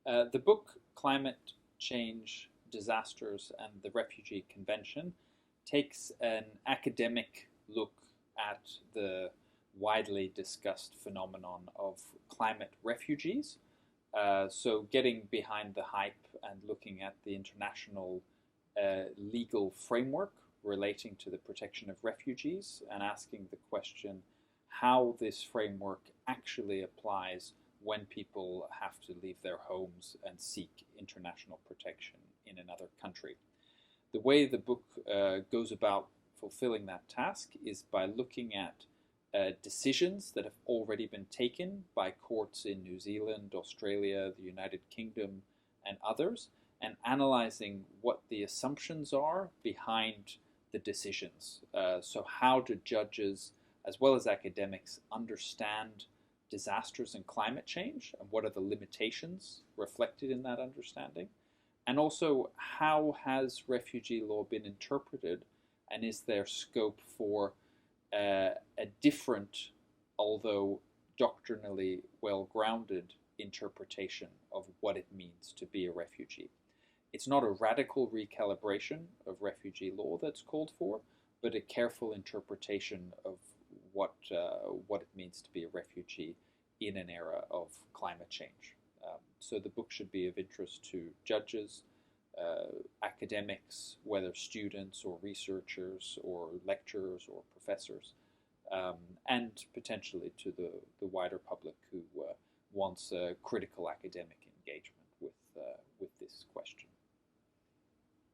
The book Climate Change, Disasters, and the Refugee Convention takes an academic look at the widely discussed phenomenon of climate refugees. So, getting behind the hype and looking at the international legal framework relating to the protection of refugees and asking the question how this framework actually applies when people have to leave their homes and seek international protection in another country. The way the book goes about fulfilling that task is by looking at decisions that have already been taken by courts in New Zealand, Australia, the United Kingdom, and others, and analyzing what the assumptions are behind the decisions. So, how do judges, as well as academics, understand disasters and climate change, and what are the limitations reflected in that understanding? And also, how has refugee law been interpreted, and is there scope for a different, although doctrinally well grounded, interpretation of what it means to be a refugee? It's not a radical recalibration of refugee law that's called for, but a careful interpretation of what it means to be a refugee in an era of climate change. So the book should be of interest to judges, academics, whether students or researchers or lecturers or professors, and potentially to the wider public who wants a critical academic engagement with this question.